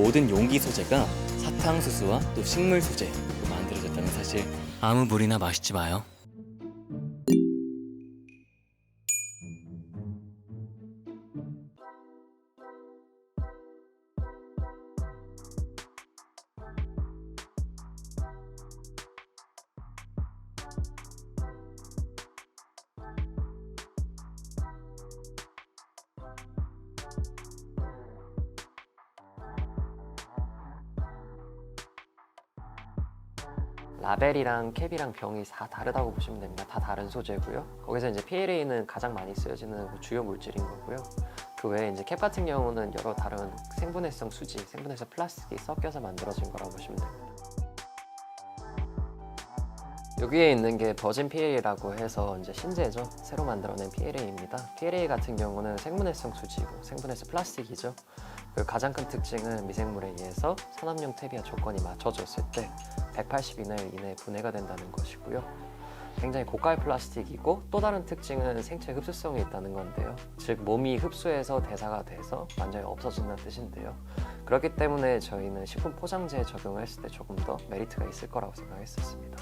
모든 용기 소재가 사탕수수와 또 식물 소재로 만들어졌다는 사실 아무 무리나 마시지 마요. 라벨이랑 캡이랑 병이 다 다르다고 보시면 됩니다. 다 다른 소재고요. 거기서 이제 PLA는 가장 많이 쓰여지는 주요 물질인 거고요. 그 외에 이제 캡 같은 경우는 여러 다른 생분해성 수지, 생분해성 플라스틱이 섞여서 만들어진 거라고 보시면 됩니다. 여기에 있는 게 버진 PLA라고 해서 이제 신제죠. 새로 만들어낸 PLA입니다. PLA 같은 경우는 생분해성 수지고 생분해성 플라스틱이죠. 그 가장 큰 특징은 미생물에 의해서 산업용 퇴비와 조건이 맞춰졌을 때 180 이내에 분해가 된다는 것이고요. 굉장히 고가의 플라스틱이고 또 다른 특징은 생체 흡수성이 있다는 건데요. 즉 몸이 흡수해서 대사가 돼서 완전히 없어진다는 뜻인데요. 그렇기 때문에 저희는 식품 포장재에 적용을 했을 때 조금 더 메리트가 있을 거라고 생각했었습니다.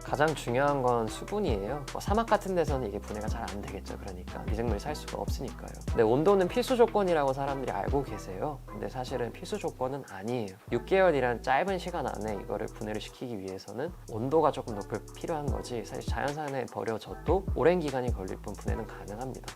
가장 중요한 건 수분이에요. 사막 같은 데서는 이게 분해가 잘 안 되겠죠. 그러니까 미생물이 살 수가 없으니까요. 근데 온도는 필수 조건이라고 사람들이 알고 계세요. 근데 사실은 필수 조건은 아니에요. 6개월이란 짧은 시간 안에 이거를 분해를 시키기 위해서는 온도가 조금 높을 필요한 거지, 사실 자연산에 버려져도 오랜 기간이 걸릴 뿐 분해는 가능합니다.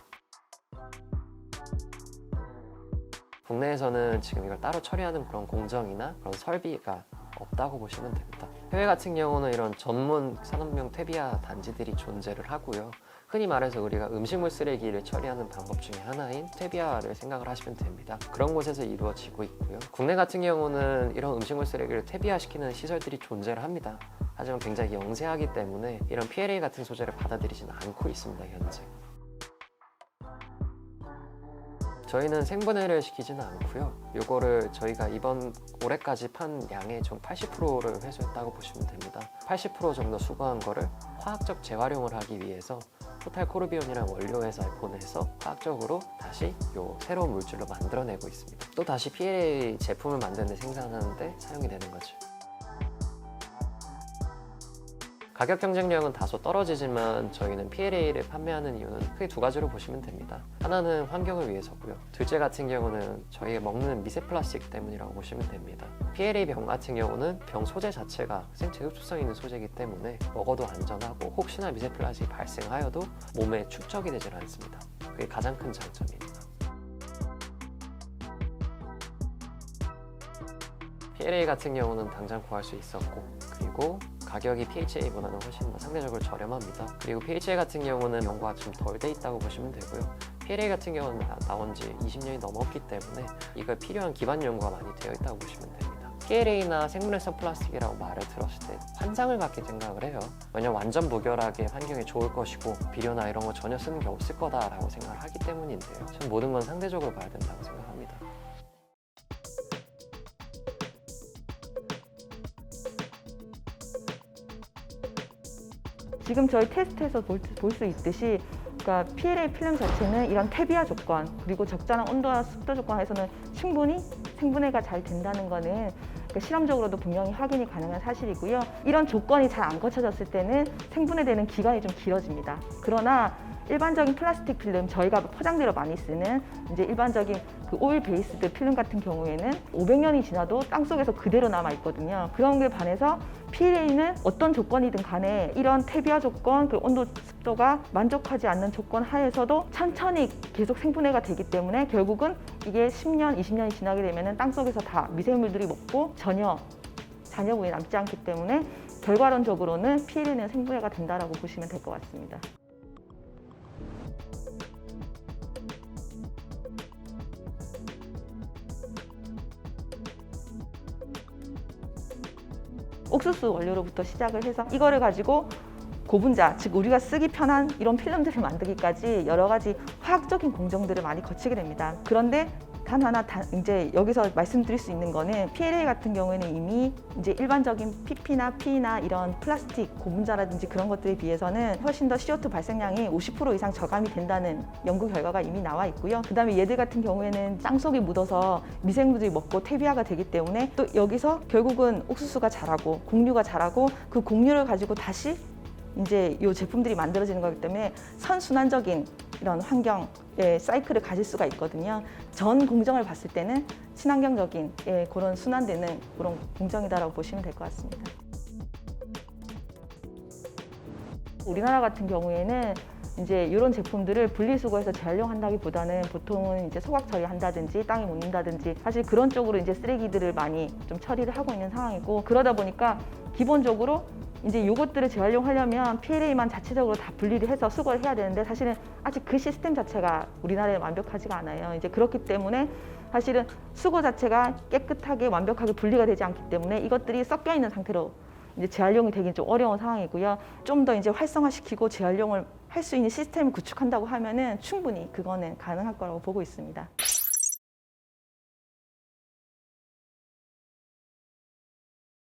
국내에서는 지금 이걸 따로 처리하는 그런 공정이나 그런 설비가 없다고 보시면 됩니다. 해외 같은 경우는 이런 전문 산업용 퇴비화 단지들이 존재를 하고요. 흔히 말해서 우리가 음식물 쓰레기를 처리하는 방법 중에 하나인 퇴비화를 생각을 하시면 됩니다. 그런 곳에서 이루어지고 있고요. 국내 같은 경우는 이런 음식물 쓰레기를 퇴비화시키는 시설들이 존재를 합니다. 하지만 굉장히 영세하기 때문에 이런 PLA 같은 소재를 받아들이지는 않고 있습니다, 현재. 저희는 생분해를 시키지는 않고요. 이거를 저희가 이번 올해까지 판 양의 총 80%를 회수했다고 보시면 됩니다. 80% 정도 수거한 거를 화학적 재활용을 하기 위해서 토탈코르비온이라는 원료 회사에 보내서 화학적으로 다시 요 새로운 물질로 만들어내고 있습니다. 또 다시 PLA 제품을 만드는 데 생산하는데 사용이 되는 거죠. 가격 경쟁력은 다소 떨어지지만 저희는 PLA를 판매하는 이유는 크게 두 가지로 보시면 됩니다. 하나는 환경을 위해서고요. 둘째 같은 경우는 저희가 먹는 미세 플라스틱 때문이라고 보시면 됩니다. PLA 병 같은 경우는 병 소재 자체가 생체 흡수성 있는 소재이기 때문에 먹어도 안전하고 혹시나 미세 플라스틱이 발생하여도 몸에 축적이 되질 않습니다. 그게 가장 큰 장점입니다. PLA 같은 경우는 당장 구할 수 있었고, 그리고 가격이 PHA보다는 훨씬 더 상대적으로 저렴합니다. 그리고 PHA 같은 경우는 연구가 좀 덜 돼 있다고 보시면 되고요. PLA 같은 경우는 나온 지 20년이 넘었기 때문에 이걸 필요한 기반 연구가 많이 되어 있다고 보시면 됩니다. PLA나 생분해성 플라스틱이라고 말을 들었을 때 환상을 갖게 생각을 해요. 왜냐면 완전 무결하게 환경에 좋을 것이고 비료나 이런 거 전혀 쓰는 게 없을 거다라고 생각을 하기 때문인데요. 저는 모든 건 상대적으로 봐야 된다고 생각합니다. 지금 저희 테스트에서 볼 수 있듯이, 그러니까 PLA 필름 자체는 이런 퇴비화 조건 그리고 적절한 온도와 습도 조건에서는 충분히 생분해가 잘 된다는 거는 실험적으로도 분명히 확인이 가능한 사실이고요. 이런 조건이 잘 안 거쳐졌을 때는 생분해되는 기간이 좀 길어집니다. 그러나 일반적인 플라스틱 필름, 저희가 포장재로 많이 쓰는 이제 일반적인 그 오일 베이스드 필름 같은 경우에는 500년이 지나도 땅속에서 그대로 남아 있거든요. 그런 게 반해서 PLA는 어떤 조건이든 간에 이런 퇴비화 조건, 그 온도, 습도가 만족하지 않는 조건 하에서도 천천히 계속 생분해가 되기 때문에 결국은 이게 10년, 20년이 지나게 되면 땅속에서 다 미생물들이 먹고 전혀 잔여분이 남지 않기 때문에 결과론적으로는 PLA는 생분해가 된다라고 보시면 될 것 같습니다. 옥수수 원료로부터 시작을 해서 이거를 가지고 고분자, 즉 우리가 쓰기 편한 이런 필름들을 만들기까지 여러 가지 화학적인 공정들을 많이 거치게 됩니다. 그런데 단 하나 이제 여기서 말씀드릴 수 있는 거는 PLA 같은 경우에는 이미 이제 일반적인 PP나 P나 이런 플라스틱 고분자라든지 그런 것들에 비해서는 훨씬 더 CO2 발생량이 50% 이상 저감이 된다는 연구 결과가 이미 나와 있고요. 그다음에 얘들 같은 경우에는 땅 속에 묻어서 미생물들이 먹고 퇴비화가 되기 때문에 또 여기서 결국은 옥수수가 자라고 곡류가 자라고 그 곡류를 가지고 다시 이제 이 제품들이 만들어지는 거기 때문에 선순환적인 이런 환경의 사이클을 가질 수가 있거든요. 전 공정을 봤을 때는 친환경적인 그런 순환되는 그런 공정이다라고 보시면 될 것 같습니다. 우리나라 같은 경우에는 이제 이런 제품들을 분리수거해서 재활용한다기보다는 보통은 이제 소각 처리한다든지 땅에 묻는다든지 사실 그런 쪽으로 이제 쓰레기들을 많이 좀 처리를 하고 있는 상황이고 그러다 보니까 기본적으로 이제 이것들을 재활용하려면 PLA만 자체적으로 다 분리를 해서 수거를 해야 되는데 사실은 아직 그 시스템 자체가 우리나라에 완벽하지가 않아요. 이제 그렇기 때문에 사실은 수거 자체가 깨끗하게 완벽하게 분리가 되지 않기 때문에 이것들이 섞여 있는 상태로 이제 재활용이 되긴 좀 어려운 상황이고요. 좀 더 이제 활성화시키고 재활용을 할 수 있는 시스템을 구축한다고 하면은 충분히 그거는 가능할 거라고 보고 있습니다.